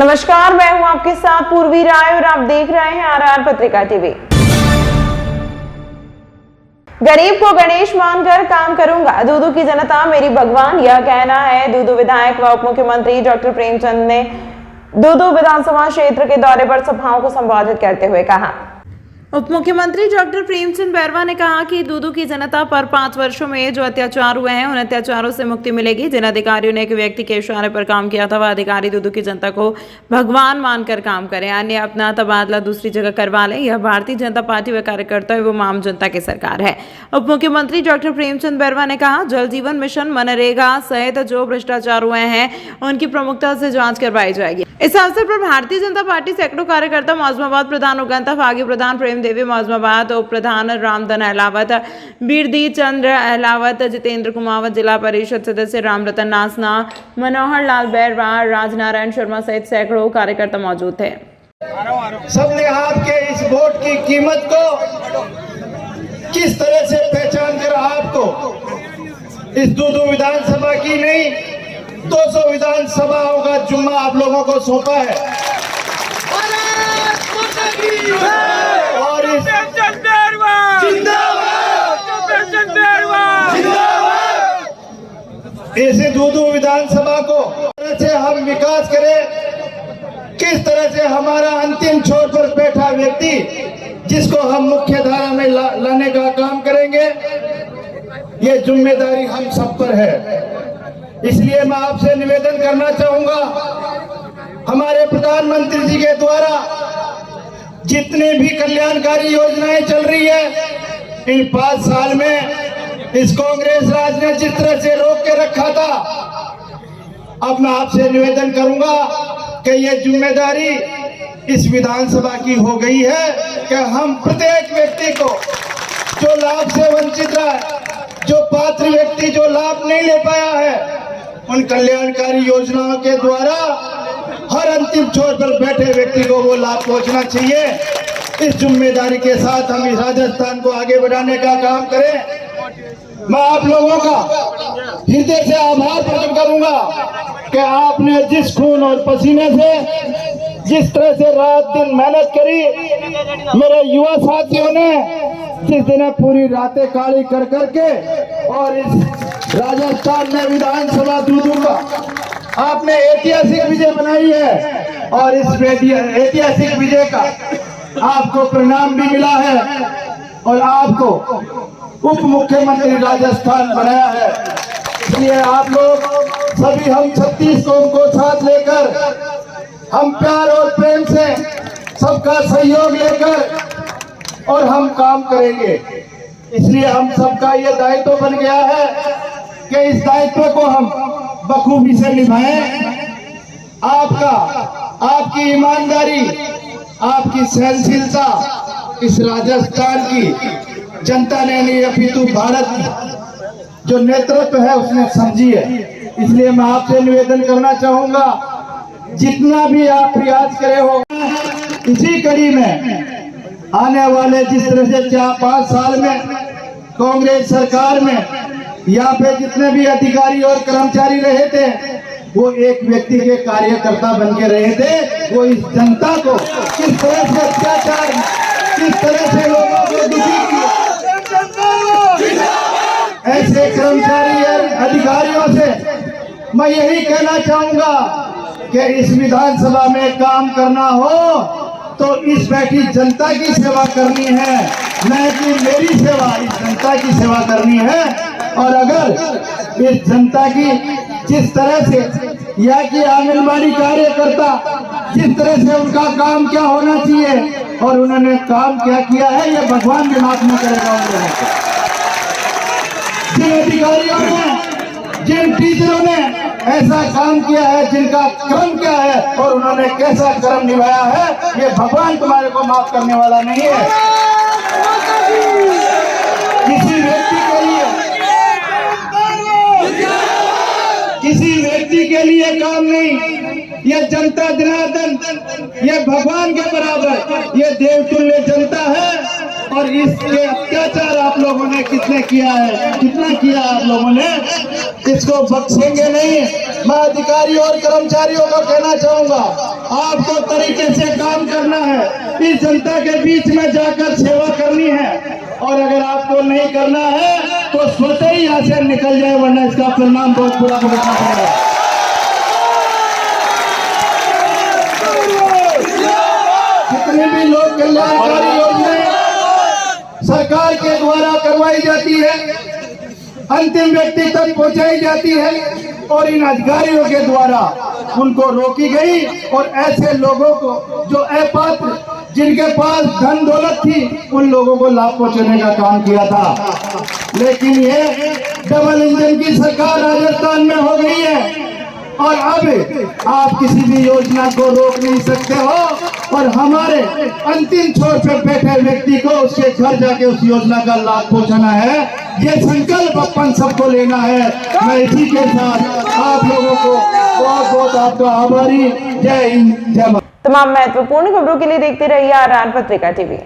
नमस्कार, मैं हूं आपके साथ पूर्वी राय और आप देख रहे हैं आरआर पत्रिका टीवी। गरीब को गणेश मानकर काम करूंगा, दूदू की जनता मेरी भगवान, यह कहना है दूदू विधायक व उप मुख्यमंत्री डॉक्टर प्रेमचंद ने दूदू विधानसभा क्षेत्र के दौरे पर सभाओं को संबोधित करते हुए कहा। उप मुख्यमंत्री डॉक्टर प्रेमचंद बैरवा ने कहा कि दूदू की जनता पर 5 वर्षों में जो अत्याचार हुए हैं उन अत्याचारों से मुक्ति मिलेगी। जिन अधिकारियों ने एक व्यक्ति के इशारे पर काम किया था वह अधिकारी दूदू की जनता को भगवान मानकर काम करें, अन्य अपना तबादला दूसरी जगह करवा लें। यह भारतीय जनता पार्टी व कार्यकर्ता एवं आम जनता की सरकार है। उप मुख्यमंत्री डॉक्टर प्रेमचंद बैरवा ने कहा, जल जीवन मिशन, मनरेगा सहित जो भ्रष्टाचार हुए हैं उनकी प्रमुखता से जाँच करवाई जाएगी। इस अवसर पर भारतीय जनता पार्टी सैकड़ों कार्यकर्ता, मौजमाबाद प्रधान उगंता फागी प्रधान प्रेम देवी मौजमाबाद, उप प्रधान रामधन अहलावत, बीरदी चंद्र अहलावत, जितेंद्र कुमावत, जिला परिषद सदस्य रामरतन नासना, मनोहर लाल बैरवा, राजनारायण शर्मा सहित सैकड़ों कार्यकर्ता मौजूद थे। सबने आपके इस वोट की कीमत को किस तरह से पहचान कर आपको इस दूदू विधानसभा की नहीं 200 विधानसभाओं का जिम्मा आप लोगों को सौंपा है और इस ऐसे दूदू विधानसभा को किस तरह से हम विकास करें, किस तरह से हमारा अंतिम छोर पर बैठा व्यक्ति जिसको हम मुख्य धारा में लाने का काम करेंगे, ये जिम्मेदारी हम सब पर है। इसलिए मैं आपसे निवेदन करना चाहूंगा, हमारे प्रधानमंत्री जी के द्वारा जितने भी कल्याणकारी योजनाएं चल रही है इन 5 साल में इस कांग्रेस राज ने जिस तरह से रोक के रखा था, अब मैं आपसे निवेदन करूंगा कि ये जिम्मेदारी इस विधानसभा की हो गई है कि हम प्रत्येक व्यक्ति को जो लाभ से वंचित रहा है, जो पात्र व्यक्ति जो लाभ नहीं ले पाया है, उन कल्याणकारी योजनाओं के द्वारा हर अंतिम छोर पर बैठे व्यक्ति को वो लाभ पहुंचना चाहिए। इस जिम्मेदारी के साथ हम इस राजस्थान को आगे बढ़ाने का काम करें। मैं आप लोगों का हृदय से आभार प्रकट करूंगा कि आपने जिस खून और पसीने से जिस तरह से रात दिन मेहनत करी, मेरे युवा साथियों ने जिस दिन पूरी रातें काली कर करके और इस राजस्थान में विधानसभा दूदू का आपने ऐतिहासिक विजय बनाई है और इस ऐतिहासिक विजय का आपको परिणाम भी मिला है और आपको उप मुख्यमंत्री राजस्थान बनाया है। इसलिए आप लोग सभी हम 36 कौम को साथ लेकर हम प्यार और प्रेम से सबका सहयोग लेकर और हम काम करेंगे। इसलिए हम सबका ये दायित्व बन गया है कि इस दायित्व को हम बखूबी से निभाएं। आपकी ईमानदारी, आपकी सहनशीलता इस राजस्थान की जनता ने नहीं अपितु भारत जो नेतृत्व है उसने समझी है। इसलिए मैं आपसे निवेदन करना चाहूंगा, जितना भी आप प्रयास करे हो, इसी कड़ी में आने वाले जिस तरह से 4-5 साल में कांग्रेस सरकार में यहाँ पे जितने भी अधिकारी और कर्मचारी रहे थे वो एक व्यक्ति के कार्यकर्ता बन के रहे थे। वो इस जनता को किस तरह से अत्याचार, किस तरह से लोगों को दुखी किया, ऐसे कर्मचारी और अधिकारियों से मैं यही कहना चाहूंगा कि इस विधानसभा में काम करना हो तो इस बैठी जनता की सेवा करनी है, न कि मेरी सेवा, इस जनता की सेवा करनी है। और अगर इस जनता की जिस तरह से या कि आंगनबाड़ी कार्यकर्ता जिस तरह से उनका काम क्या होना चाहिए और उन्होंने काम क्या किया है, ये भगवान भी माफ नहीं करेगा उन लोगों को। जिन अधिकारियों ने, जिन टीचरों ने ऐसा काम किया है, जिनका कर्म क्या है और उन्होंने कैसा कर्म निभाया है, ये भगवान तुम्हारे को माफ करने वाला नहीं है। किसी व्यक्ति के लिए काम नहीं, ये जनता जनार्दन, ये भगवान के बराबर, ये देवतुल्य जनता है। और इसके अत्याचार आप लोगों ने कितने किया है, कितना किया आप लोगों ने, इसको बख्शेंगे नहीं। मैं अधिकारियों और कर्मचारियों को कहना चाहूंगा, आपको तरीके से काम करना है, इस जनता के बीच में जाकर सेवा करनी है। और अगर आपको नहीं करना है तो स्वतः ही यहाँ से निकल जाए, वरना इसका परिणाम बहुत बुरा भुगतना पड़ेगा। जितनी भी लोक कल्याणकारी योजनाएं सरकार के द्वारा करवाई जाती है, अंतिम व्यक्ति तक पहुंचाई जाती है और इन अधिकारियों के द्वारा उनको रोकी गई और ऐसे लोगों को जो अपात्र, जिनके पास धन दौलत थी, उन लोगों को लाभ पहुंचाने का काम किया था। लेकिन ये डबल इंजन की सरकार राजस्थान में हो गई है और अब आप किसी भी योजना को रोक नहीं सकते हो और हमारे अंतिम छोर पर बैठे व्यक्ति को उसके घर जाके उस योजना का लाभ पहुंचाना है। ये संकल्प अपन सबको लेना है। मैं इसी के साथ आप लोगों को बहुत बहुत आपका आभारी। जय हिंद, जय भारत। तमाम महत्वपूर्ण खबरों के लिए देखते रहिए RR पत्रिका टीवी।